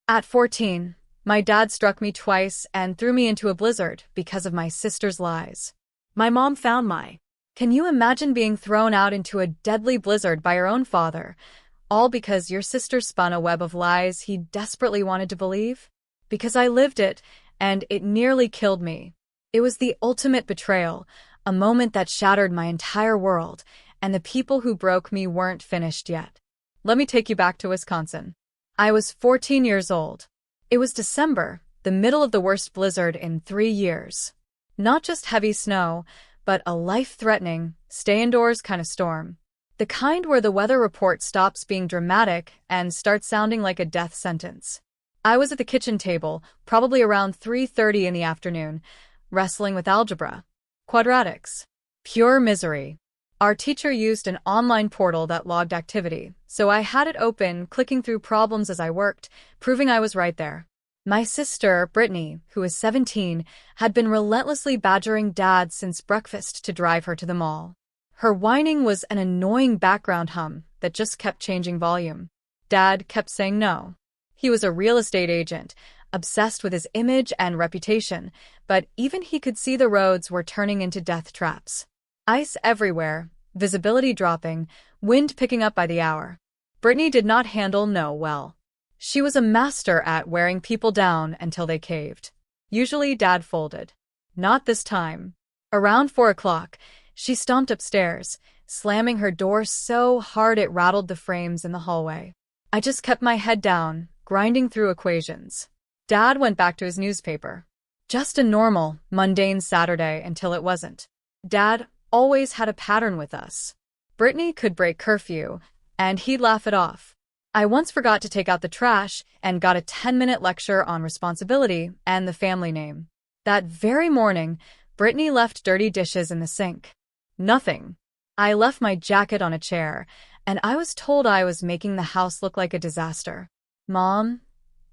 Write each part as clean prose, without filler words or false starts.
At 14, my dad struck me twice and threw me into a blizzard because of my sister's lies. My mom found my. Can you imagine being thrown out into a deadly blizzard by your own father, all because your sister spun a web of lies he desperately wanted to believe? Because I lived it, and it nearly killed me. It was the ultimate betrayal, a moment that shattered my entire world, and the people who broke me weren't finished yet. Let me take you back to Wisconsin. I was 14 years old. It was December, the middle of the worst blizzard in 3 years. Not just heavy snow, but a life-threatening, stay-indoors kind of storm. The kind where the weather report stops being dramatic and starts sounding like a death sentence. I was at the kitchen table, probably around 3:30 in the afternoon, wrestling with algebra. Quadratics. Pure misery. Our teacher used an online portal that logged activity, so I had it open, clicking through problems as I worked, proving I was right there. My sister, Brittany, who was 17, had been relentlessly badgering Dad since breakfast to drive her to the mall. Her whining was an annoying background hum that just kept changing volume. Dad kept saying no. He was a real estate agent, obsessed with his image and reputation, but even he could see the roads were turning into death traps. Ice everywhere, visibility dropping, wind picking up by the hour. Brittany did not handle no well. She was a master at wearing people down until they caved. Usually Dad folded. Not this time. Around 4 o'clock, she stomped upstairs, slamming her door so hard it rattled the frames in the hallway. I just kept my head down, grinding through equations. Dad went back to his newspaper. Just a normal, mundane Saturday until it wasn't. Dad always had a pattern with us. Brittany could break curfew, and he'd laugh it off. I once forgot to take out the trash and got a 10-minute lecture on responsibility and the family name. That very morning, Brittany left dirty dishes in the sink. Nothing. I left my jacket on a chair, and I was told I was making the house look like a disaster. Mom,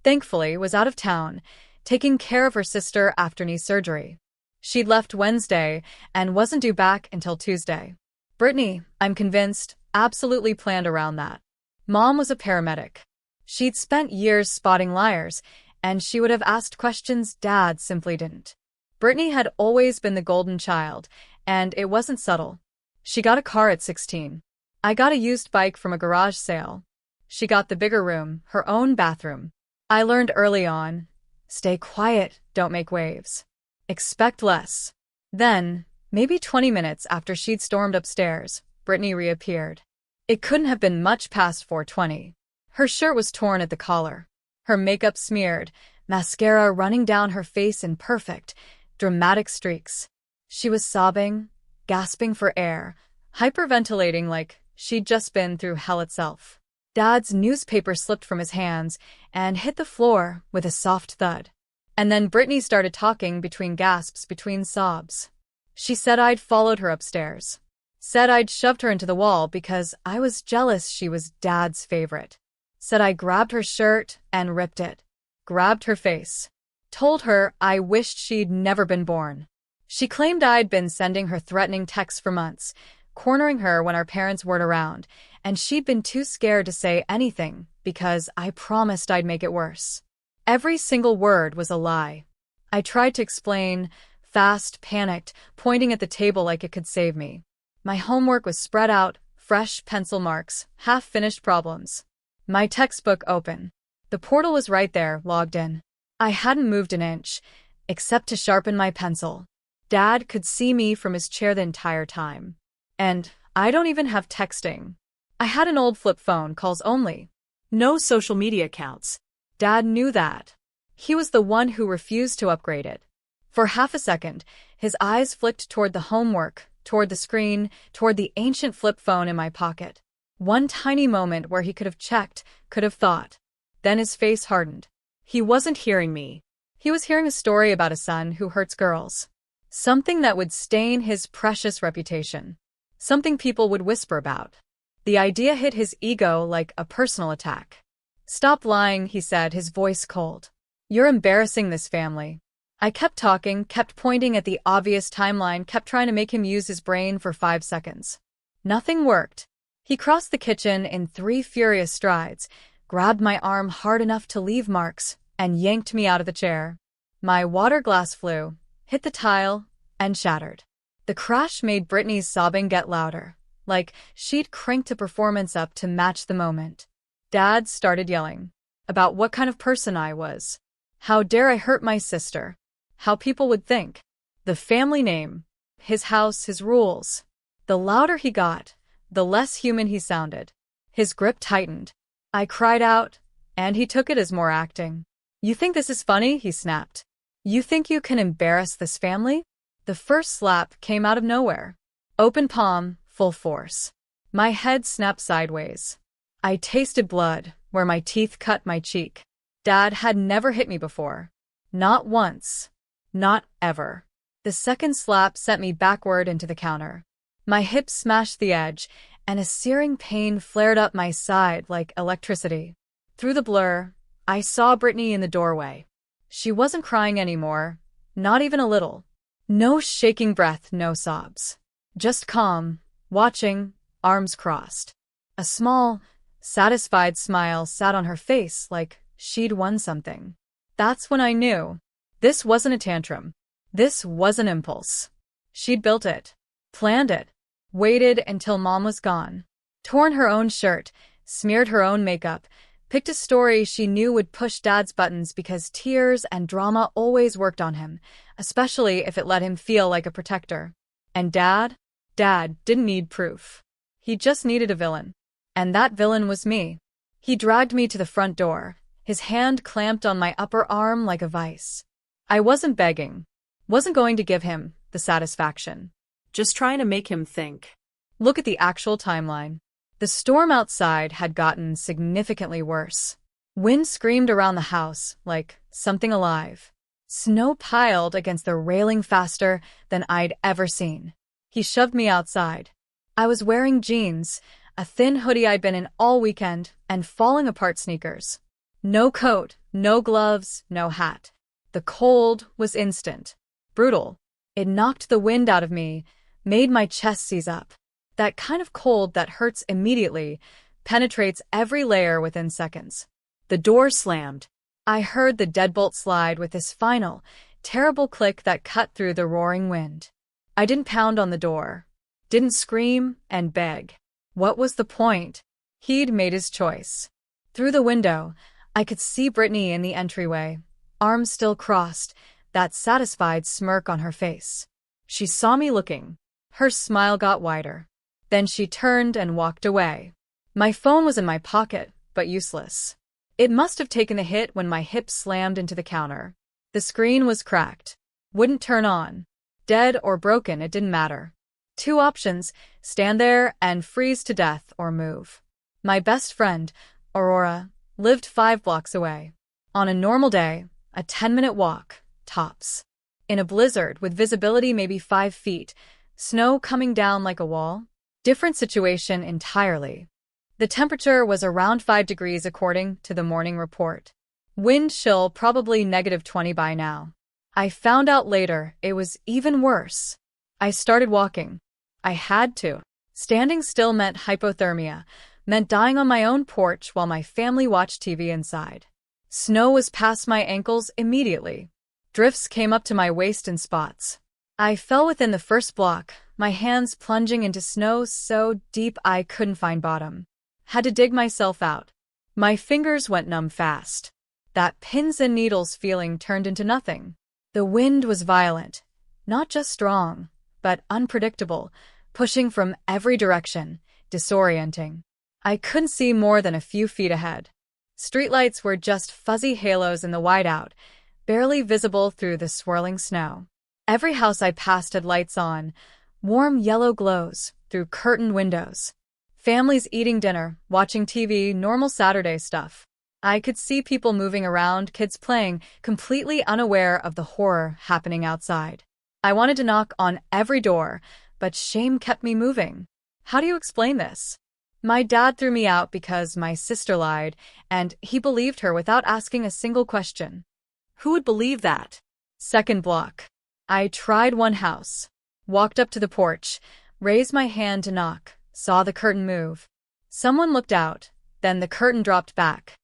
thankfully, was out of town, taking care of her sister after knee surgery. She'd left Wednesday and wasn't due back until Tuesday. Brittany, I'm convinced, absolutely planned around that. Mom was a paramedic. She'd spent years spotting liars, and she would have asked questions Dad simply didn't. Brittany had always been the golden child, and it wasn't subtle. She got a car at 16. I got a used bike from a garage sale. She got the bigger room, her own bathroom. I learned early on, stay quiet, don't make waves. Expect less. Then, maybe 20 minutes after she'd stormed upstairs, Brittany reappeared. It couldn't have been much past 4:20. Her shirt was torn at the collar. Her makeup smeared, mascara running down her face in perfect, dramatic streaks. She was sobbing, gasping for air, hyperventilating like she'd just been through hell itself. Dad's newspaper slipped from his hands and hit the floor with a soft thud. And then Brittany started talking between gasps, between sobs. She said I'd followed her upstairs. Said I'd shoved her into the wall because I was jealous she was Dad's favorite. Said I grabbed her shirt and ripped it. Grabbed her face. Told her I wished she'd never been born. She claimed I'd been sending her threatening texts for months, cornering her when our parents weren't around, and she'd been too scared to say anything because I promised I'd make it worse. Every single word was a lie. I tried to explain, fast, panicked, pointing at the table like it could save me. My homework was spread out, fresh pencil marks, half-finished problems. My textbook open. The portal was right there, logged in. I hadn't moved an inch, except to sharpen my pencil. Dad could see me from his chair the entire time. And I don't even have texting. I had an old flip phone, calls only. No social media accounts. Dad knew that. He was the one who refused to upgrade it. For half a second, his eyes flicked toward the homework, toward the screen, toward the ancient flip phone in my pocket. One tiny moment where he could have checked, could have thought. Then his face hardened. He wasn't hearing me. He was hearing a story about a son who hurts girls. Something that would stain his precious reputation. Something people would whisper about. The idea hit his ego like a personal attack. Stop lying, he said, his voice cold. You're embarrassing this family. I kept talking, kept pointing at the obvious timeline, kept trying to make him use his brain for 5 seconds. Nothing worked. He crossed the kitchen in 3 furious strides, grabbed my arm hard enough to leave marks, and yanked me out of the chair. My water glass flew, hit the tile, and shattered. The crash made Brittany's sobbing get louder, like she'd cranked a performance up to match the moment. Dad started yelling about what kind of person I was. How dare I hurt my sister? How people would think. The family name, his house, his rules. The louder he got, the less human he sounded. His grip tightened. I cried out, and he took it as more acting. You think this is funny? He snapped. You think you can embarrass this family? The first slap came out of nowhere. Open palm, full force. My head snapped sideways. I tasted blood where my teeth cut my cheek. Dad had never hit me before. Not once. Not ever. The second slap sent me backward into the counter. My hip smashed the edge, and a searing pain flared up my side like electricity. Through the blur, I saw Brittany in the doorway. She wasn't crying anymore, not even a little. No shaking breath, no sobs. Just calm, watching, arms crossed. A small, satisfied smile sat on her face like she'd won something. That's when I knew. This wasn't a tantrum. This was an impulse. She'd built it, planned it, waited until Mom was gone, torn her own shirt, smeared her own makeup, picked a story she knew would push Dad's buttons because tears and drama always worked on him, especially if it let him feel like a protector. And Dad didn't need proof. He just needed a villain. And that villain was me. He dragged me to the front door, his hand clamped on my upper arm like a vice. I wasn't begging. Wasn't going to give him the satisfaction. Just trying to make him think. Look at the actual timeline. The storm outside had gotten significantly worse. Wind screamed around the house like something alive. Snow piled against the railing faster than I'd ever seen. He shoved me outside. I was wearing jeans, a thin hoodie I'd been in all weekend, and falling apart sneakers. No coat, no gloves, no hat. The cold was instant. Brutal. It knocked the wind out of me, made my chest seize up. That kind of cold that hurts immediately, penetrates every layer within seconds. The door slammed. I heard the deadbolt slide with this final, terrible click that cut through the roaring wind. I didn't pound on the door. Didn't scream and beg. What was the point? He'd made his choice. Through the window, I could see Brittany in the entryway, arms still crossed, that satisfied smirk on her face. She saw me looking. Her smile got wider. Then she turned and walked away. My phone was in my pocket, but useless. It must have taken a hit when my hip slammed into the counter. The screen was cracked. Wouldn't turn on. Dead or broken, it didn't matter. Two options, stand there and freeze to death or move. My best friend, Aurora, lived 5 blocks away. On a normal day, a 10-minute walk, tops. In a blizzard with visibility maybe 5 feet, snow coming down like a wall. Different situation entirely. The temperature was around 5 degrees according to the morning report. Wind chill probably -20 by now. I found out later it was even worse. I started walking. I had to. Standing still meant hypothermia, meant dying on my own porch while my family watched TV inside. Snow was past my ankles immediately. Drifts came up to my waist in spots. I fell within the first block, my hands plunging into snow so deep I couldn't find bottom. Had to dig myself out. My fingers went numb fast. That pins and needles feeling turned into nothing. The wind was violent, not just strong, but unpredictable, pushing from every direction, disorienting. I couldn't see more than a few feet ahead. Streetlights were just fuzzy halos in the whiteout, barely visible through the swirling snow. Every house I passed had lights on, warm yellow glows through curtained windows. Families eating dinner, watching TV, normal Saturday stuff. I could see people moving around, kids playing, completely unaware of the horror happening outside. I wanted to knock on every door, but shame kept me moving. How do you explain this? My dad threw me out because my sister lied, and he believed her without asking a single question. Who would believe that? Second block. I tried one house. Walked up to the porch, raised my hand to knock, saw the curtain move. Someone looked out, then the curtain dropped back.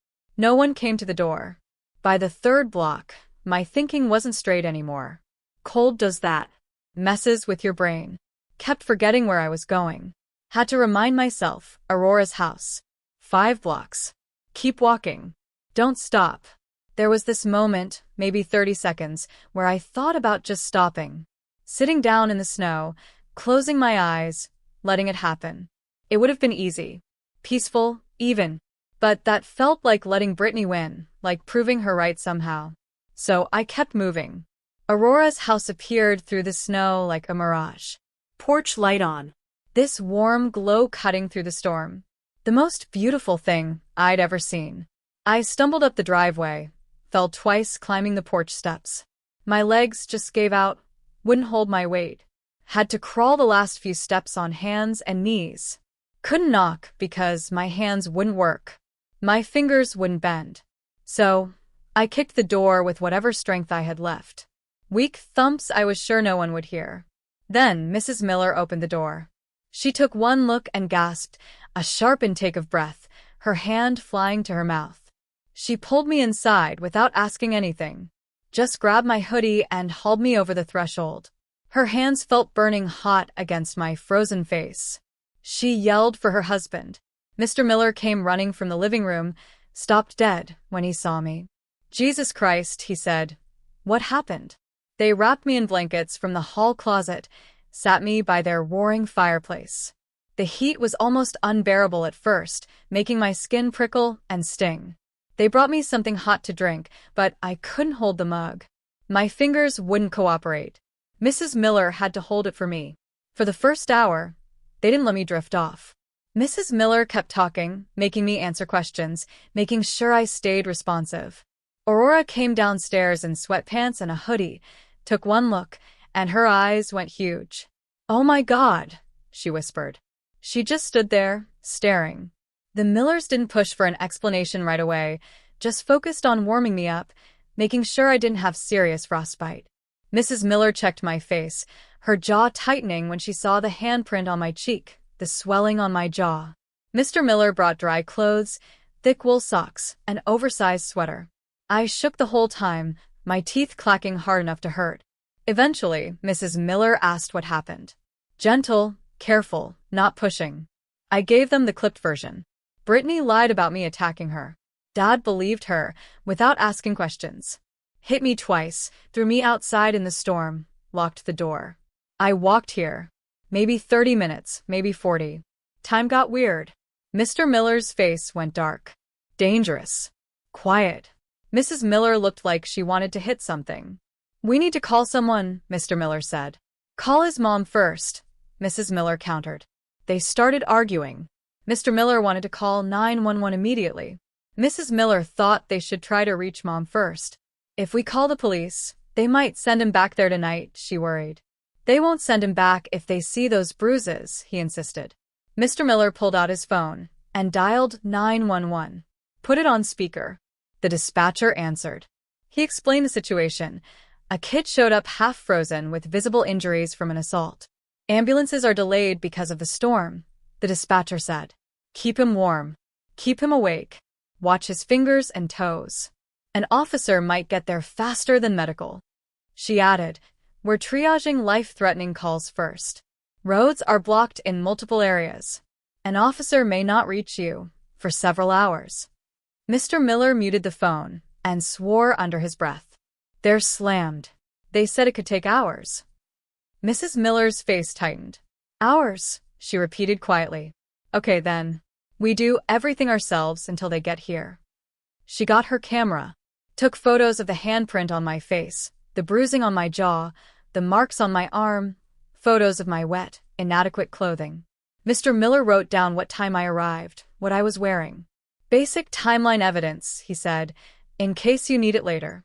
No one came to the door. By the third block, my thinking wasn't straight anymore. Cold does that. Messes with your brain. Kept forgetting where I was going. Had to remind myself, Aurora's house. 5 blocks. Keep walking. Don't stop. There was this moment, maybe 30 seconds, where I thought about just stopping. Sitting down in the snow, closing my eyes, letting it happen. It would have been easy. Peaceful, even. But that felt like letting Brittany win, like proving her right somehow. So I kept moving. Aurora's house appeared through the snow like a mirage. Porch light on. This warm glow cutting through the storm. The most beautiful thing I'd ever seen. I stumbled up the driveway, fell twice climbing the porch steps. My legs just gave out, wouldn't hold my weight. Had to crawl the last few steps on hands and knees. Couldn't knock because my hands wouldn't work. My fingers wouldn't bend. So, I kicked the door with whatever strength I had left. Weak thumps I was sure no one would hear. Then Mrs. Miller opened the door. She took one look and gasped, a sharp intake of breath, her hand flying to her mouth. She pulled me inside without asking anything. Just grabbed my hoodie and hauled me over the threshold. Her hands felt burning hot against my frozen face. She yelled for her husband. Mr. Miller came running from the living room, stopped dead when he saw me. Jesus Christ, he said. What happened? They wrapped me in blankets from the hall closet, sat me by their roaring fireplace. The heat was almost unbearable at first, making my skin prickle and sting. They brought me something hot to drink, but I couldn't hold the mug. My fingers wouldn't cooperate. Mrs. Miller had to hold it for me. For the first hour, they didn't let me drift off. Mrs. Miller kept talking, making me answer questions, making sure I stayed responsive. Aurora came downstairs in sweatpants and a hoodie, took one look, and her eyes went huge. "Oh my God," she whispered. She just stood there, staring. The Millers didn't push for an explanation right away, just focused on warming me up, making sure I didn't have serious frostbite. Mrs. Miller checked my face, her jaw tightening when she saw the handprint on my cheek, the swelling on my jaw. Mr. Miller brought dry clothes, thick wool socks, an oversized sweater. I shook the whole time, my teeth clacking hard enough to hurt. Eventually, Mrs. Miller asked what happened. Gentle, careful, not pushing. I gave them the clipped version. Brittany lied about me attacking her. Dad believed her, without asking questions. Hit me twice, threw me outside in the storm, locked the door. I walked here. Maybe 30 minutes, maybe 40. Time got weird. Mr. Miller's face went dark. Dangerous. Quiet. Mrs. Miller looked like she wanted to hit something. "We need to call someone," Mr. Miller said. "Call his mom first," Mrs. Miller countered. They started arguing. Mr. Miller wanted to call 911 immediately. Mrs. Miller thought they should try to reach Mom first. If we call the police, they might send him back there tonight, she worried. They won't send him back if they see those bruises, he insisted. Mr. Miller pulled out his phone and dialed 911. Put it on speaker. The dispatcher answered. He explained the situation. A kid showed up half frozen with visible injuries from an assault. Ambulances are delayed because of the storm, the dispatcher said. Keep him warm. Keep him awake. Watch his fingers and toes. An officer might get there faster than medical. She added, we're triaging life-threatening calls first. Roads are blocked in multiple areas. An officer may not reach you for several hours. Mr. Miller muted the phone and swore under his breath. They're slammed. They said it could take hours. Mrs. Miller's face tightened. Hours, she repeated quietly. Okay then. We do everything ourselves until they get here. She got her camera, took photos of the handprint on my face, the bruising on my jaw, the marks on my arm, photos of my wet, inadequate clothing. Mr. Miller wrote down what time I arrived, what I was wearing. Basic timeline evidence, he said, in case you need it later.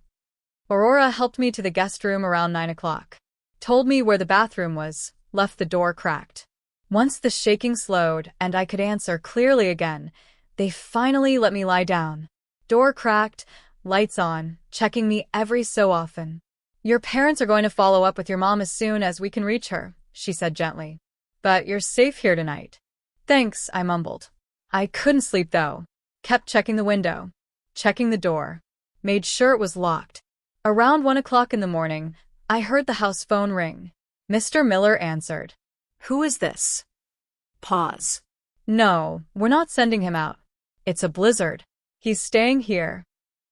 Aurora helped me to the guest room around 9 o'clock. Told me where the bathroom was, left the door cracked. Once the shaking slowed and I could answer clearly again, they finally let me lie down. Door cracked, lights on, checking me every so often. Your parents are going to follow up with your mom as soon as we can reach her, she said gently. But you're safe here tonight. Thanks, I mumbled. I couldn't sleep though. Kept checking the window. checking the door. Made sure it was locked. Around 1 o'clock in the morning, I heard the house phone ring. Mr. Miller answered. Who is this? Pause. No, we're not sending him out. It's a blizzard. He's staying here.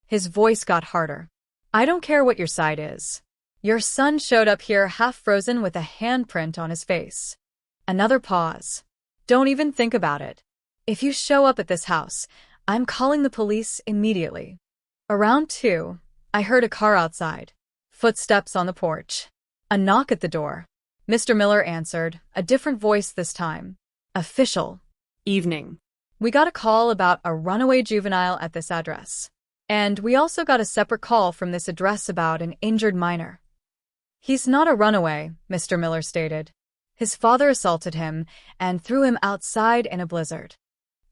His voice got harder. I don't care what your side is. Your son showed up here half frozen with a handprint on his face. Another pause. Don't even think about it. If you show up at this house, I'm calling the police immediately. Around 2, I heard a car outside. Footsteps on the porch. A knock at the door. Mr. Miller answered, a different voice this time. Official. Evening. We got a call about a runaway juvenile at this address. And we also got a separate call from this address about an injured minor. He's not a runaway, Mr. Miller stated. His father assaulted him and threw him outside in a blizzard.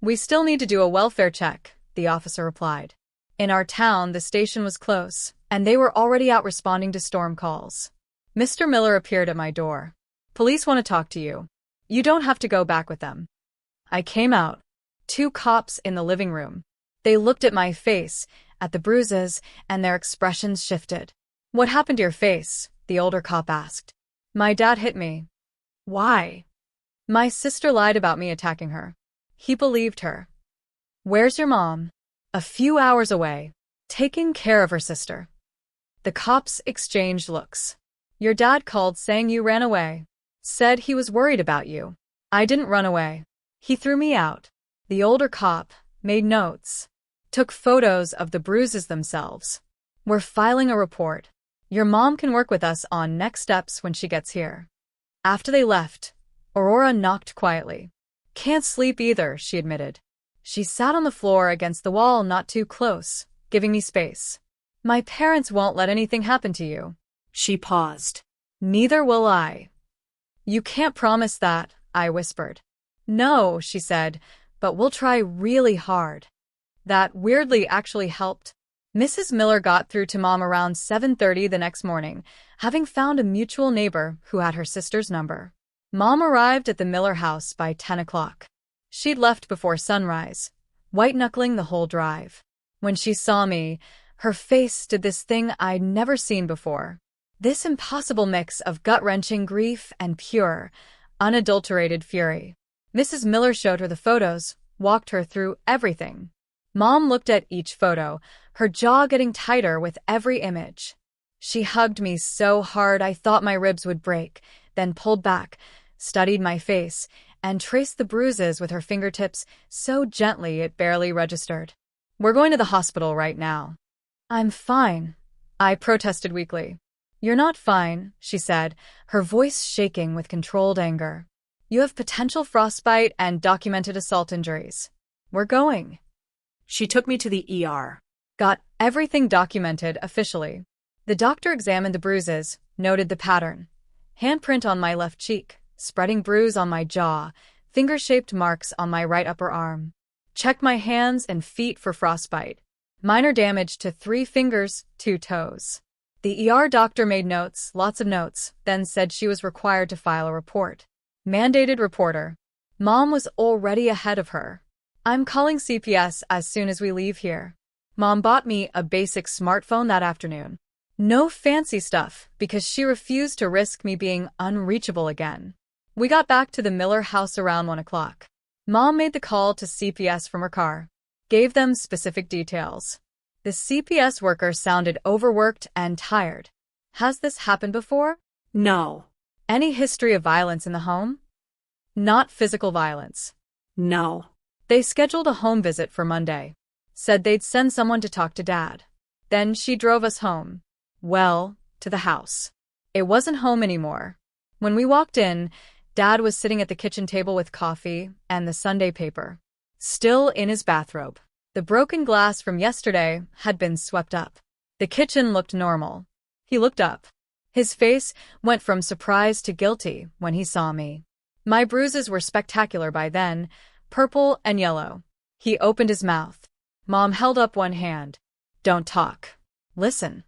We still need to do a welfare check, the officer replied. In our town, the station was close, and they were already out responding to storm calls. Mr. Miller appeared at my door. Police want to talk to you. You don't have to go back with them. I came out. 2 cops in the living room. They looked at my face, at the bruises, and their expressions shifted. What happened to your face? The older cop asked. My dad hit me. Why? My sister lied about me attacking her. He believed her. Where's your mom? A few hours away, taking care of her sister. The cops exchanged looks. Your dad called saying you ran away. Said he was worried about you. I didn't run away. He threw me out. The older cop made notes. Took photos of the bruises themselves. We're filing a report. Your mom can work with us on next steps when she gets here. After they left, Aurora knocked quietly. Can't sleep either, she admitted. She sat on the floor against the wall not too close, giving me space. My parents won't let anything happen to you. She paused. Neither will I. You can't promise that, I whispered. No, she said, but we'll try really hard. That weirdly actually helped. Mrs. Miller got through to Mom around 7:30 the next morning, having found a mutual neighbor who had her sister's number. Mom arrived at the Miller house by 10 o'clock. She'd left before sunrise, white-knuckling the whole drive. When she saw me, her face did this thing I'd never seen before. This impossible mix of gut-wrenching grief and pure, unadulterated fury. Mrs. Miller showed her the photos, walked her through everything. Mom looked at each photo, her jaw getting tighter with every image. She hugged me so hard I thought my ribs would break, then pulled back, studied my face, and traced the bruises with her fingertips so gently it barely registered. We're going to the hospital right now. I'm fine, I protested weakly. You're not fine, she said, her voice shaking with controlled anger. You have potential frostbite and documented assault injuries. We're going. She took me to the ER. Got everything documented officially. The doctor examined the bruises, noted the pattern. Handprint on my left cheek, spreading bruise on my jaw, finger-shaped marks on my right upper arm. Checked my hands and feet for frostbite. Minor damage to 3 fingers, 2 toes. The ER doctor made notes, lots of notes, then said she was required to file a report. Mandated reporter. Mom was already ahead of her. I'm calling CPS as soon as we leave here. Mom bought me a basic smartphone that afternoon. No fancy stuff, because she refused to risk me being unreachable again. We got back to the Miller house around 1 o'clock. Mom made the call to CPS from her car. Gave them specific details. The CPS worker sounded overworked and tired. Has this happened before? No. Any history of violence in the home? Not physical violence. No. They scheduled a home visit for Monday. Said they'd send someone to talk to Dad. Then she drove us home. Well, to the house. It wasn't home anymore. When we walked in, Dad was sitting at the kitchen table with coffee and the Sunday paper. Still in his bathrobe. The broken glass from yesterday had been swept up. The kitchen looked normal. He looked up. His face went from surprise to guilty when he saw me. My bruises were spectacular by then, purple and yellow. He opened his mouth. Mom held up one hand. Don't talk. Listen.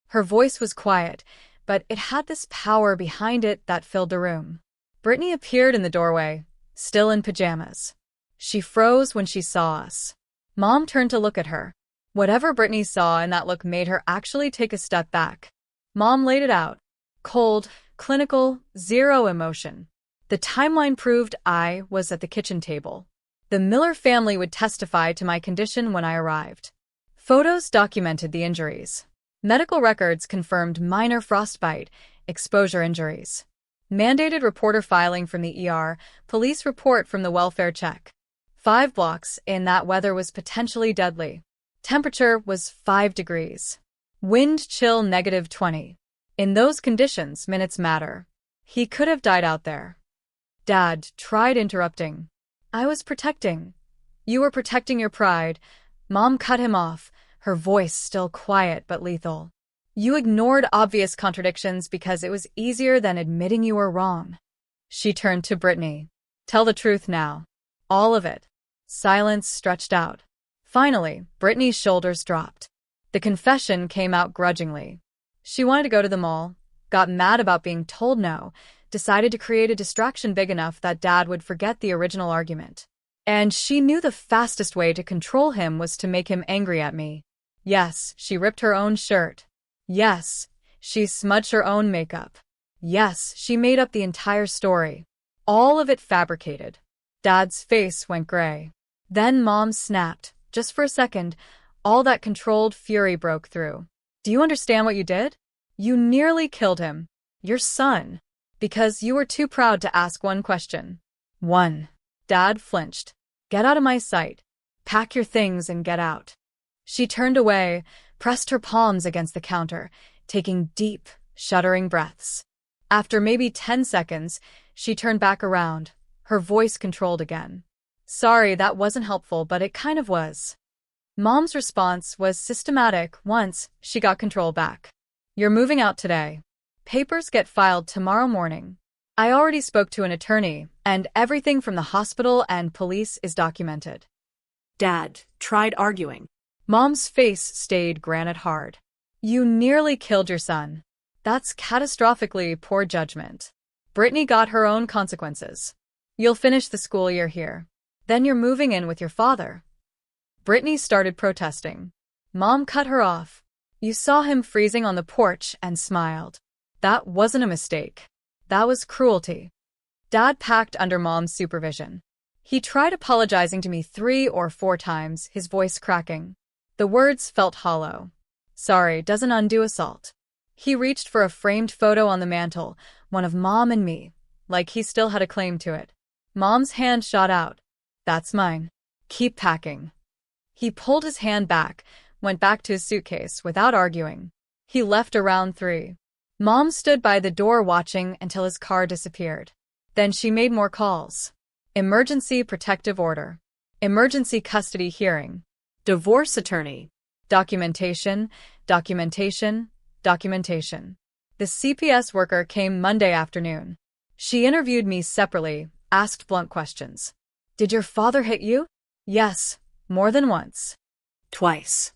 Her voice was quiet, but it had this power behind it that filled the room. Brittany appeared in the doorway, still in pajamas. She froze when she saw us. Mom turned to look at her. Whatever Brittany saw in that look made her actually take a step back. Mom laid it out. Cold, clinical, zero emotion. The timeline proved I was at the kitchen table. The Miller family would testify to my condition when I arrived. Photos documented the injuries. Medical records confirmed minor frostbite, exposure injuries. Mandated reporter filing from the ER, police report from the welfare check. 5 blocks in that weather was potentially deadly. Temperature was 5 degrees. Wind chill -20. In those conditions, minutes matter. He could have died out there. Dad tried interrupting. I was protecting. You were protecting your pride. Mom cut him off, her voice still quiet but lethal. You ignored obvious contradictions because it was easier than admitting you were wrong. She turned to Brittany. Tell the truth now. All of it. Silence stretched out. Finally, Brittany's shoulders dropped. The confession came out grudgingly. She wanted to go to the mall, got mad about being told no, decided to create a distraction big enough that Dad would forget the original argument. And she knew the fastest way to control him was to make him angry at me. Yes, she ripped her own shirt. Yes, she smudged her own makeup. Yes, she made up the entire story. All of it fabricated. Dad's face went gray. Then Mom snapped. Just for a second, all that controlled fury broke through. Do you understand what you did? You nearly killed him. Your son. Because you were too proud to ask one question. One. Dad flinched. Get out of my sight. Pack your things and get out. She turned away, pressed her palms against the counter, taking deep, shuddering breaths. After maybe 10 seconds, she turned back around, her voice controlled again. Sorry, that wasn't helpful, but it kind of was. Mom's response was systematic once she got control back. You're moving out today. Papers get filed tomorrow morning. I already spoke to an attorney, and everything from the hospital and police is documented. Dad tried arguing. Mom's face stayed granite hard. You nearly killed your son. That's catastrophically poor judgment. Brittany got her own consequences. You'll finish the school year here. Then you're moving in with your father. Brittany started protesting. Mom cut her off. You saw him freezing on the porch and smiled. That wasn't a mistake. That was cruelty. Dad packed under Mom's supervision. He tried apologizing to me 3 or 4 times, his voice cracking. The words felt hollow. Sorry doesn't undo assault. He reached for a framed photo on the mantel, one of Mom and me, like he still had a claim to it. Mom's hand shot out. That's mine. Keep packing. He pulled his hand back, went back to his suitcase without arguing. He left around 3. Mom stood by the door watching until his car disappeared. Then she made more calls. Emergency protective order. Emergency custody hearing. Divorce attorney. Documentation, documentation, documentation. The CPS worker came Monday afternoon. She interviewed me separately, asked blunt questions. Did your father hit you? Yes, more than once. Twice.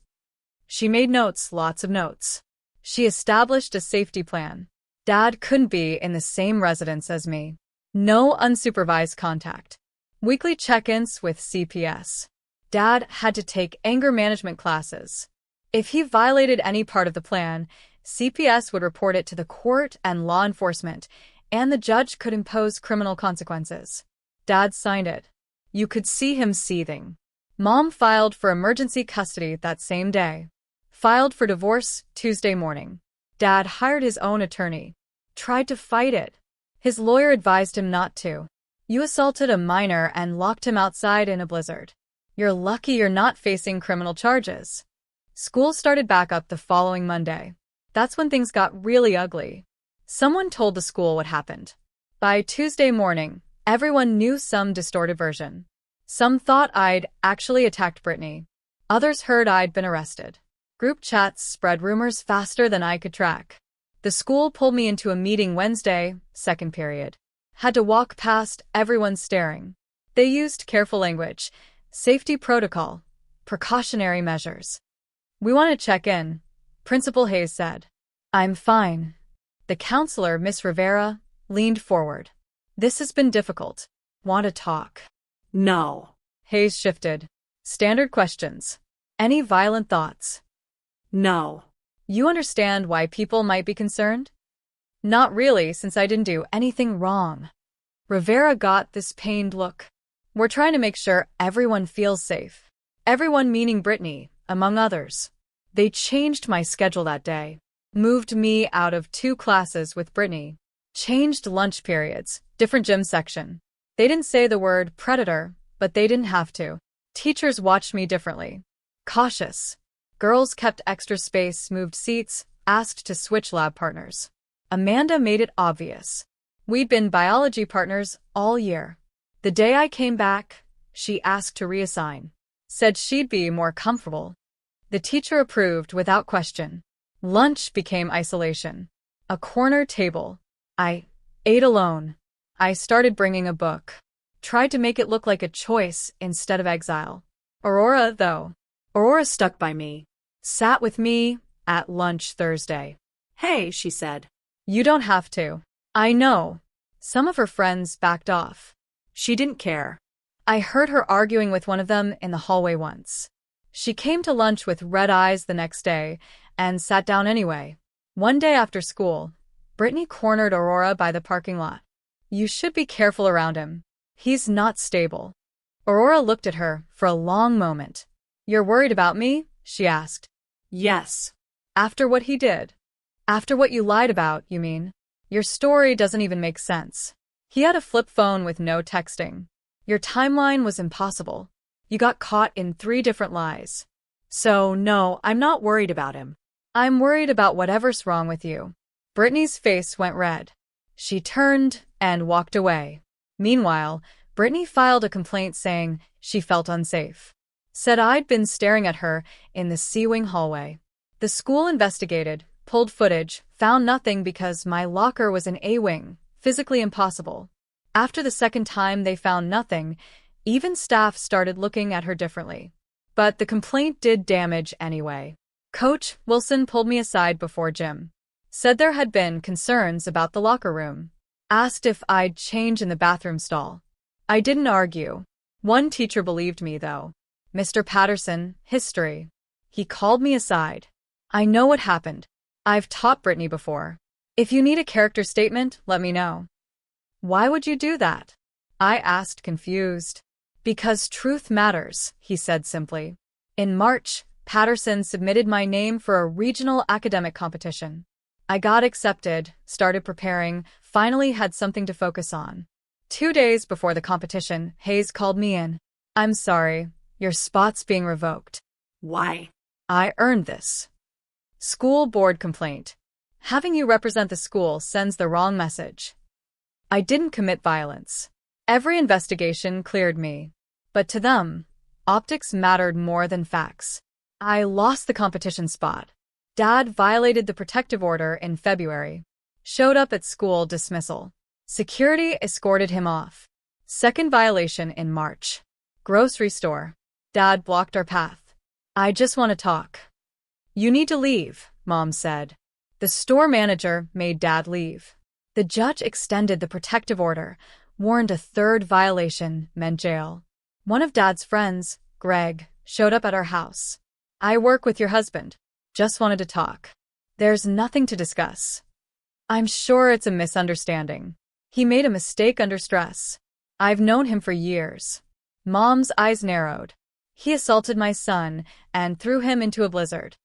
She made notes, lots of notes. She established a safety plan. Dad couldn't be in the same residence as me. No unsupervised contact. Weekly check-ins with CPS. Dad had to take anger management classes. If he violated any part of the plan, CPS would report it to the court and law enforcement, and the judge could impose criminal consequences. Dad signed it. You could see him seething. Mom filed for emergency custody that same day. Filed for divorce Tuesday morning. Dad hired his own attorney. Tried to fight it. His lawyer advised him not to. You assaulted a minor and locked him outside in a blizzard. You're lucky you're not facing criminal charges. School started back up the following Monday. That's when things got really ugly. Someone told the school what happened. By Tuesday morning, everyone knew some distorted version. Some thought I'd actually attacked Brittany. Others heard I'd been arrested. Group chats spread rumors faster than I could track. The school pulled me into a meeting Wednesday, second period. Had to walk past everyone staring. They used careful language, safety protocol, precautionary measures. We want to check in, Principal Hayes said. I'm fine. The counselor, Miss Rivera, leaned forward. This has been difficult. Want to talk? No. Hayes shifted. Standard questions. Any violent thoughts? No. You understand why people might be concerned? Not really, since I didn't do anything wrong. Rivera got this pained look. We're trying to make sure everyone feels safe. Everyone meaning Brittany, among others. They changed my schedule that day. Moved me out of 2 classes with Brittany. Changed lunch periods, different gym section. They didn't say the word predator, but they didn't have to. Teachers watched me differently. Cautious. Girls kept extra space, moved seats, asked to switch lab partners. Amanda made it obvious. We'd been biology partners all year. The day I came back, she asked to reassign. Said she'd be more comfortable. The teacher approved without question. Lunch became isolation. A corner table. I ate alone. I started bringing a book. Tried to make it look like a choice instead of exile. Aurora stuck by me. Sat with me at lunch Thursday. Hey, she said. You don't have to. I know. Some of her friends backed off. She didn't care. I heard her arguing with one of them in the hallway once. She came to lunch with red eyes the next day and sat down anyway. One day after school, Brittany cornered Aurora by the parking lot. You should be careful around him. He's not stable. Aurora looked at her for a long moment. You're worried about me? She asked. Yes. After what he did? After what you lied about, you mean? Your story doesn't even make sense. He had a flip phone with no texting. Your timeline was impossible. You got caught in 3 different lies. So, no, I'm not worried about him. I'm worried about whatever's wrong with you. Brittany's face went red. She turned and walked away. Meanwhile, Brittany filed a complaint saying she felt unsafe. Said I'd been staring at her in the C-wing hallway. The school investigated, pulled footage, found nothing because my locker was in A-wing, physically impossible. After the second time they found nothing, even staff started looking at her differently. But the complaint did damage anyway. Coach Wilson pulled me aside before gym. Said there had been concerns about the locker room. Asked if I'd change in the bathroom stall. I didn't argue. One teacher believed me, though. Mr. Patterson, history. He called me aside. I know what happened. I've taught Brittany before. If you need a character statement, let me know. Why would you do that? I asked, confused. Because truth matters, he said simply. In March, Patterson submitted my name for a regional academic competition. I got accepted, started preparing, finally had something to focus on. 2 days before the competition, Hayes called me in. I'm sorry, your spot's being revoked. Why? I earned this. School board complaint. Having you represent the school sends the wrong message. I didn't commit violence. Every investigation cleared me. But to them, optics mattered more than facts. I lost the competition spot. Dad violated the protective order in February. Showed up at school dismissal. Security escorted him off. Second violation in March. Grocery store. Dad blocked our path. I just want to talk. You need to leave, Mom said. The store manager made Dad leave. The judge extended the protective order, warned a third violation meant jail. One of Dad's friends, Greg, showed up at our house. I work with your husband. Just wanted to talk. There's nothing to discuss. I'm sure it's a misunderstanding. He made a mistake under stress. I've known him for years. Mom's eyes narrowed. He assaulted my son and threw him into a blizzard.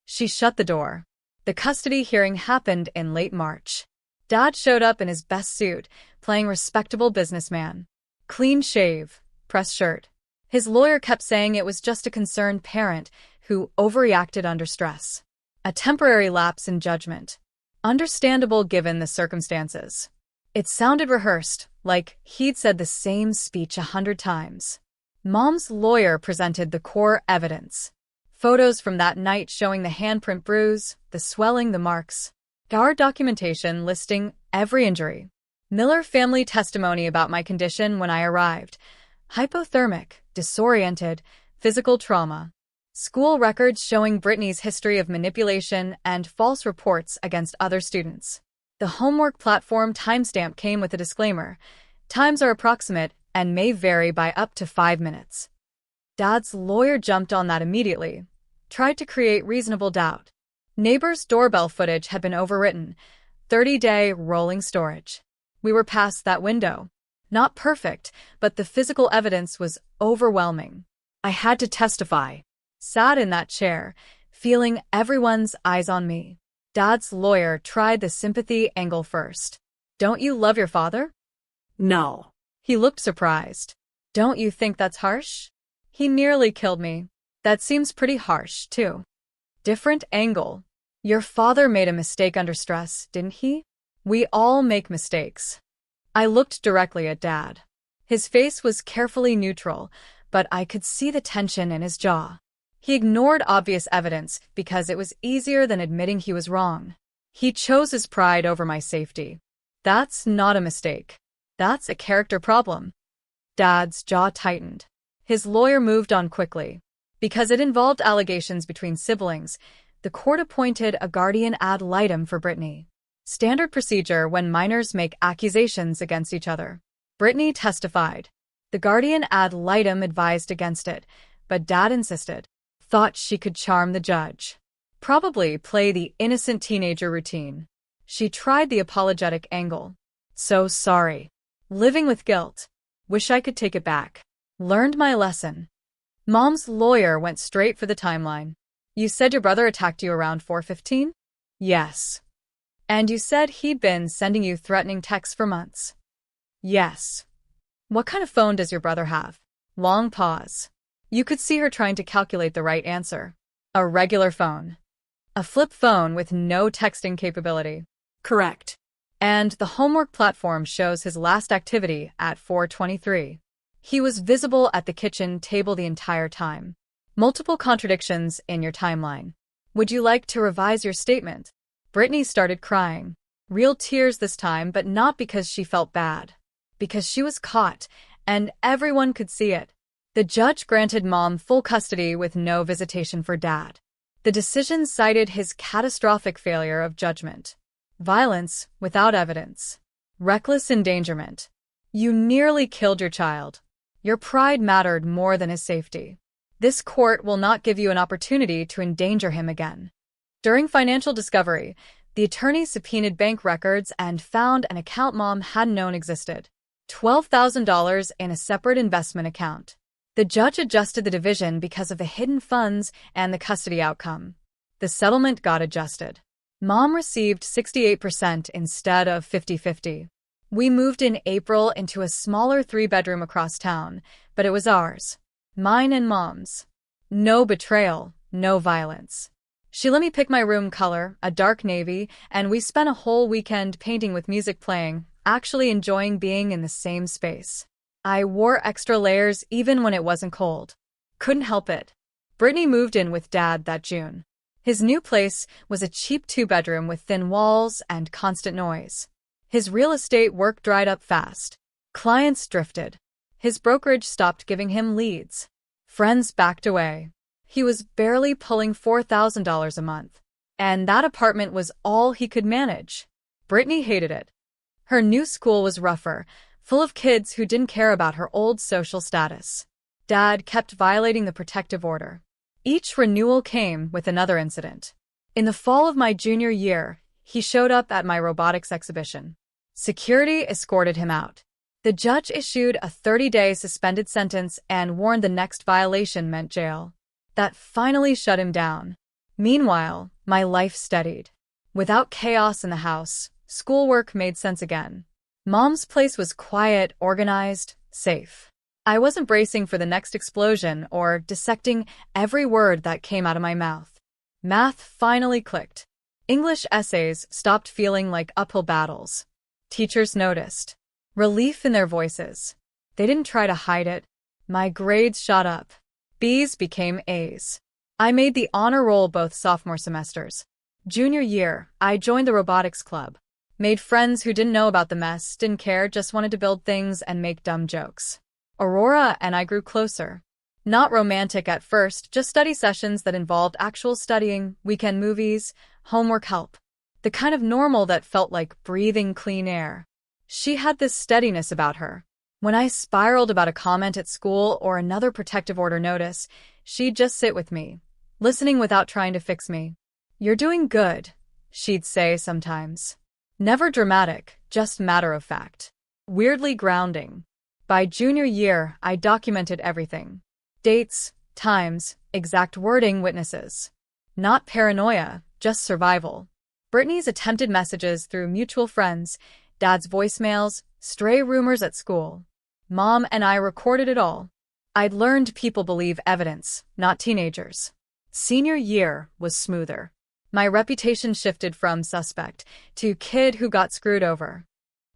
She shut the door. The custody hearing happened in late March. Dad showed up in his best suit, playing respectable businessman. Clean shave, pressed shirt. His lawyer kept saying it was just a concerned parent who overreacted under stress. A temporary lapse in judgment. Understandable given the circumstances. It sounded rehearsed, like he'd said the same speech 100 times. Mom's lawyer presented the core evidence. Photos from that night showing the handprint bruise, the swelling, the marks. Our documentation listing every injury. Miller family testimony about my condition when I arrived. Hypothermic, disoriented, physical trauma. School records showing Brittany's history of manipulation and false reports against other students. The homework platform timestamp came with a disclaimer. Times are approximate and may vary by up to 5 minutes. Dad's lawyer jumped on that immediately, tried to create reasonable doubt. Neighbors' doorbell footage had been overwritten, 30-day rolling storage. We were past that window. Not perfect, but the physical evidence was overwhelming. I had to testify. Sat in that chair, feeling everyone's eyes on me. Dad's lawyer tried the sympathy angle first. Don't you love your father? No. He looked surprised. Don't you think that's harsh? He nearly killed me. That seems pretty harsh, too. Different angle. Your father made a mistake under stress, didn't he? We all make mistakes. I looked directly at Dad. His face was carefully neutral, but I could see the tension in his jaw. He ignored obvious evidence because it was easier than admitting he was wrong. He chose his pride over my safety. That's not a mistake. That's a character problem. Dad's jaw tightened. His lawyer moved on quickly. Because it involved allegations between siblings, the court appointed a guardian ad litem for Brittany. Standard procedure when minors make accusations against each other. Brittany testified. The guardian ad litem advised against it, but Dad insisted. Thought she could charm the judge. Probably play the innocent teenager routine. She tried the apologetic angle. So sorry. Living with guilt. Wish I could take it back. Learned my lesson. Mom's lawyer went straight for the timeline. You said your brother attacked you around 4:15? Yes. And you said he'd been sending you threatening texts for months? Yes. What kind of phone does your brother have? Long pause. You could see her trying to calculate the right answer. A regular phone. A flip phone with no texting capability. Correct. And the homework platform shows his last activity at 4:23. He was visible at the kitchen table the entire time. Multiple contradictions in your timeline. Would you like to revise your statement? Brittany started crying. Real tears this time, but not because she felt bad. Because she was caught, and everyone could see it. The judge granted Mom full custody with no visitation for Dad. The decision cited his catastrophic failure of judgment. Violence without evidence. Reckless endangerment. You nearly killed your child. Your pride mattered more than his safety. This court will not give you an opportunity to endanger him again. During financial discovery, the attorney subpoenaed bank records and found an account Mom hadn't known existed. $12,000 in a separate investment account. The judge adjusted the division because of the hidden funds and the custody outcome. The settlement got adjusted. Mom received 68% instead of 50-50. We moved in April into a smaller 3-bedroom across town, but it was ours. Mine and Mom's. No betrayal, no violence. She let me pick my room color, a dark navy, and we spent a whole weekend painting with music playing, actually enjoying being in the same space. I wore extra layers even when it wasn't cold. Couldn't help it. Brittany moved in with Dad that June. His new place was a cheap 2-bedroom with thin walls and constant noise. His real estate work dried up fast. Clients drifted. His brokerage stopped giving him leads. Friends backed away. He was barely pulling $4,000 a month. And that apartment was all he could manage. Brittany hated it. Her new school was rougher, full of kids who didn't care about her old social status. Dad kept violating the protective order. Each renewal came with another incident. In the fall of my junior year, he showed up at my robotics exhibition. Security escorted him out. The judge issued a 30-day suspended sentence and warned the next violation meant jail. That finally shut him down. Meanwhile, my life steadied. Without chaos in the house, schoolwork made sense again. Mom's place was quiet, organized, safe. I wasn't bracing for the next explosion or dissecting every word that came out of my mouth. Math finally clicked. English essays stopped feeling like uphill battles. Teachers noticed. Relief in their voices. They didn't try to hide it. My grades shot up. B's became A's. I made the honor roll both sophomore semesters. Junior year, I joined the robotics club. Made friends who didn't know about the mess, didn't care, just wanted to build things and make dumb jokes. Aurora and I grew closer. Not romantic at first, just study sessions that involved actual studying, weekend movies, homework help. The kind of normal that felt like breathing clean air. She had this steadiness about her. When I spiraled about a comment at school or another protective order notice, she'd just sit with me, listening without trying to fix me. "You're doing good," she'd say sometimes. Never dramatic, just matter of fact. Weirdly grounding. By junior year, I documented everything. Dates, times, exact wording, witnesses. Not paranoia, just survival. Brittany's attempted messages through mutual friends, Dad's voicemails, stray rumors at school. Mom and I recorded it all. I'd learned people believe evidence, not teenagers. Senior year was smoother. My reputation shifted from suspect to kid who got screwed over.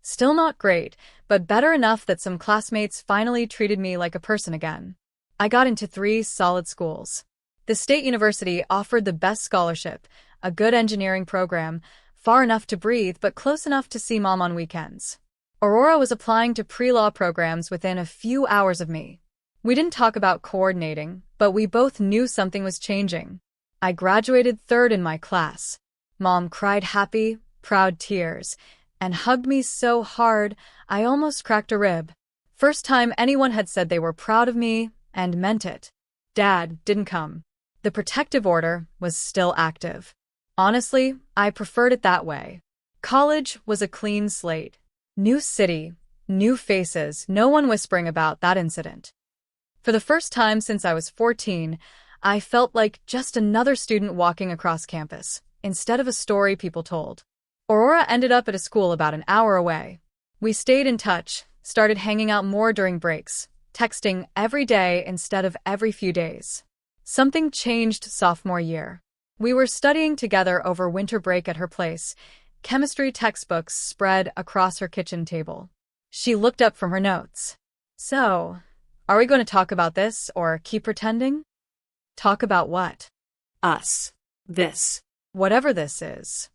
Still not great, but better enough that some classmates finally treated me like a person again. I got into 3 solid schools. The state university offered the best scholarship, a good engineering program, far enough to breathe but close enough to see Mom on weekends. Aurora was applying to pre-law programs within a few hours of me. We didn't talk about coordinating, but we both knew something was changing. I graduated 3rd in my class. Mom cried happy, proud tears, and hugged me so hard I almost cracked a rib. First time anyone had said they were proud of me, and meant it. Dad didn't come. The protective order was still active. Honestly, I preferred it that way. College was a clean slate. New city, new faces, no one whispering about that incident. For the first time since I was 14, I felt like just another student walking across campus, instead of a story people told. Aurora ended up at a school about an hour away. We stayed in touch, started hanging out more during breaks, texting every day instead of every few days. Something changed sophomore year. We were studying together over winter break at her place, chemistry textbooks spread across her kitchen table. She looked up from her notes. "So, are we going to talk about this or keep pretending?" "Talk about what?" Us. This. "Whatever this is."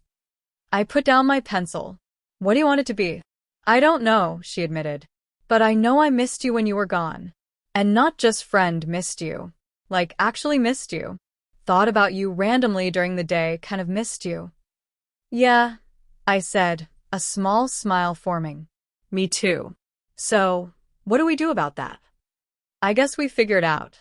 I put down my pencil. "What do you want it to be?" "I don't know," she admitted. "But I know I missed you when you were gone. And not just friend missed you. Like actually missed you. Thought about you randomly during the day, kind of missed you." "Yeah," I said, a small smile forming. Me too. "So, what do we do about that?" "I guess we figured out."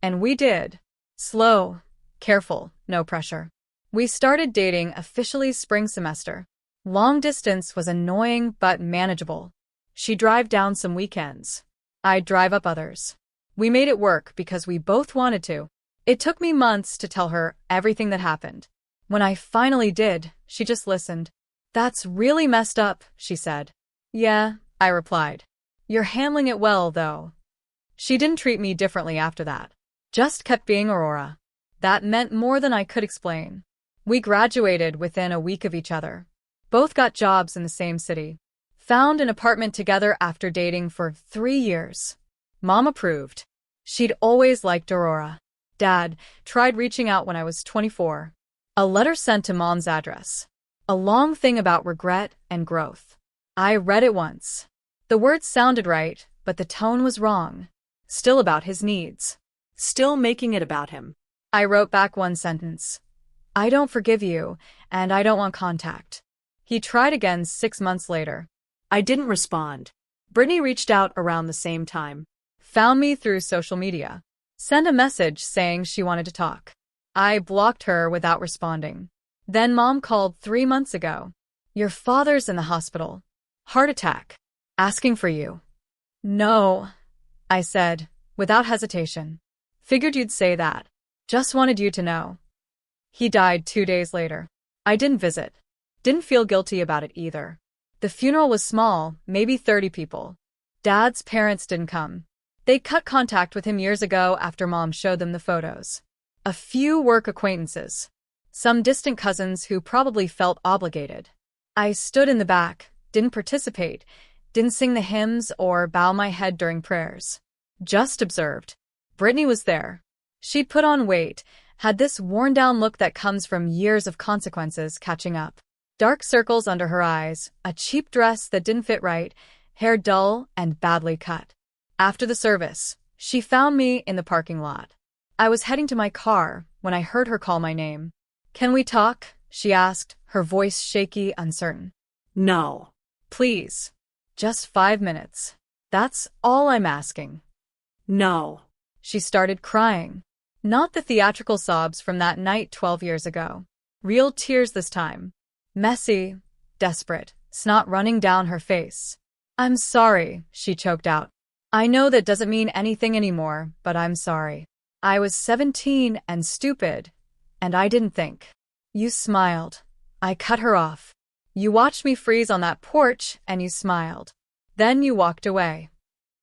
And we did. Slow, careful, no pressure. We started dating officially spring semester. Long distance was annoying but manageable. She'd drive down some weekends. I'd drive up others. We made it work because we both wanted to. It took me months to tell her everything that happened. When I finally did, she just listened. "That's really messed up," she said. "Yeah," I replied. "You're handling it well, though." She didn't treat me differently after that. Just kept being Aurora. That meant more than I could explain. We graduated within a week of each other. Both got jobs in the same city. Found an apartment together after dating for 3 years. Mom approved. She'd always liked Aurora. Dad tried reaching out when I was 24. A letter sent to Mom's address. A long thing about regret and growth. I read it once. The words sounded right, but the tone was wrong. Still about his needs. Still making it about him. I wrote back one sentence. "I don't forgive you, and I don't want contact." He tried again 6 months later. I didn't respond. Brittany reached out around the same time. Found me through social media. Sent a message saying she wanted to talk. I blocked her without responding. Then Mom called 3 months ago. "Your father's in the hospital. Heart attack. Asking for you." "No," I said, without hesitation. "Figured you'd say that. Just wanted you to know." He died 2 days later. I didn't visit. Didn't feel guilty about it either. The funeral was small, maybe 30 people. Dad's parents didn't come. They cut contact with him years ago after Mom showed them the photos. A few work acquaintances. Some distant cousins who probably felt obligated. I stood in the back, didn't participate, didn't sing the hymns or bow my head during prayers. Just observed. Brittany was there. She'd put on weight, had this worn-down look that comes from years of consequences catching up. Dark circles under her eyes, a cheap dress that didn't fit right, hair dull and badly cut. After the service, she found me in the parking lot. I was heading to my car when I heard her call my name. "Can we talk?" she asked, her voice shaky, uncertain. No. "Please. Just 5 minutes." That's all I'm asking. No. She started crying. Not the theatrical sobs from that night 12 years ago. Real tears this time. Messy, desperate, snot running down her face. I'm sorry, she choked out. I know that doesn't mean anything anymore, but I'm sorry. I was 17 and stupid, and I didn't think. You smiled. I cut her off. You watched me freeze on that porch, and you smiled. Then you walked away.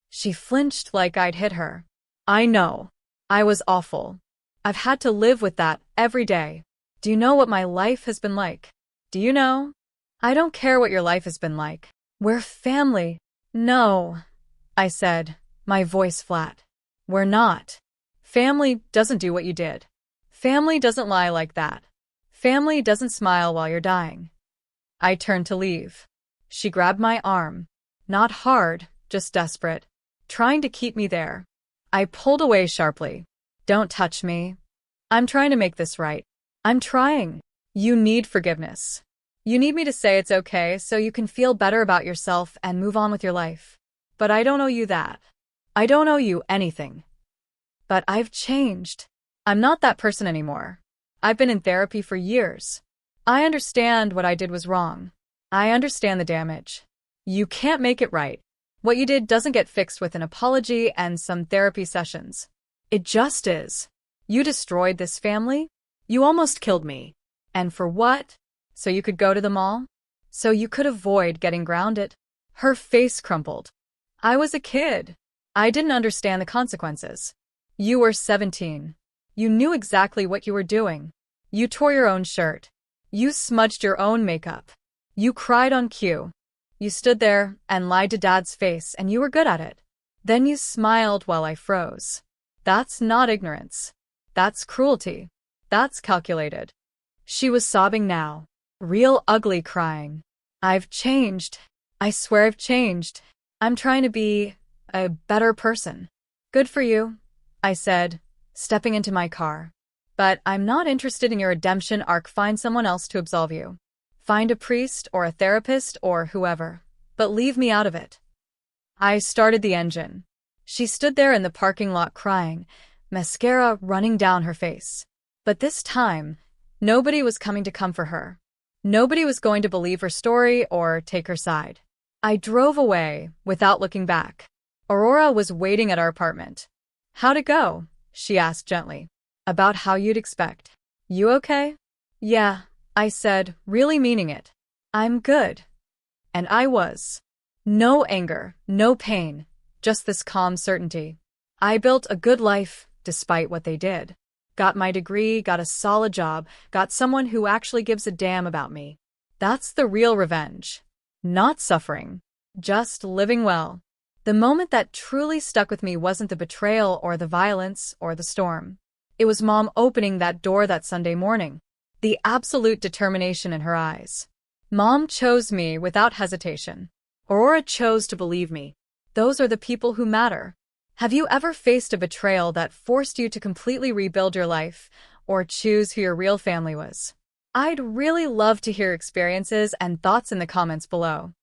She flinched like I'd hit her. I know. I was awful. I've had to live with that every day. Do you know what my life has been like? Do you know? I don't care what your life has been like. We're family. No, I said, my voice flat. We're not. Family doesn't do what you did. Family doesn't lie like that. Family doesn't smile while you're dying. I turned to leave. She grabbed my arm. Not hard, just desperate. Trying to keep me there. I pulled away sharply. Don't touch me. I'm trying to make this right. I'm trying. You need forgiveness. You need me to say it's okay so you can feel better about yourself and move on with your life. But I don't owe you that. I don't owe you anything. But I've changed. I'm not that person anymore. I've been in therapy for years. I understand what I did was wrong. I understand the damage. You can't make it right. What you did doesn't get fixed with an apology and some therapy sessions. It just is. You destroyed this family. You almost killed me. And for what? So you could go to the mall? So you could avoid getting grounded? Her face crumpled. I was a kid. I didn't understand the consequences. You were 17. You knew exactly what you were doing. You tore your own shirt. You smudged your own makeup. You cried on cue. You stood there and lied to Dad's face, and you were good at it. Then you smiled while I froze. That's not ignorance. That's cruelty. That's calculated. She was sobbing now. Real ugly crying. I've changed. I swear I've changed. I'm trying to be a better person. Good for you, I said, stepping into my car. But I'm not interested in your redemption arc. Find someone else to absolve you. Find a priest or a therapist or whoever. But leave me out of it. I started the engine. She stood there in the parking lot crying, mascara running down her face. But this time, nobody was coming to comfort her. Nobody was going to believe her story or take her side. I drove away without looking back. Aurora was waiting at our apartment. How'd it go? She asked gently. About how you'd expect. You okay? Yeah, I said, really meaning it. I'm good. And I was. No anger, no pain, just this calm certainty. I built a good life despite what they did. Got my degree, got a solid job, got someone who actually gives a damn about me. That's the real revenge. Not suffering. Just living well. The moment that truly stuck with me wasn't the betrayal or the violence or the storm. It was Mom opening that door that Sunday morning. The absolute determination in her eyes. Mom chose me without hesitation. Aurora chose to believe me. Those are the people who matter. Have you ever faced a betrayal that forced you to completely rebuild your life or choose who your real family was? I'd really love to hear experiences and thoughts in the comments below.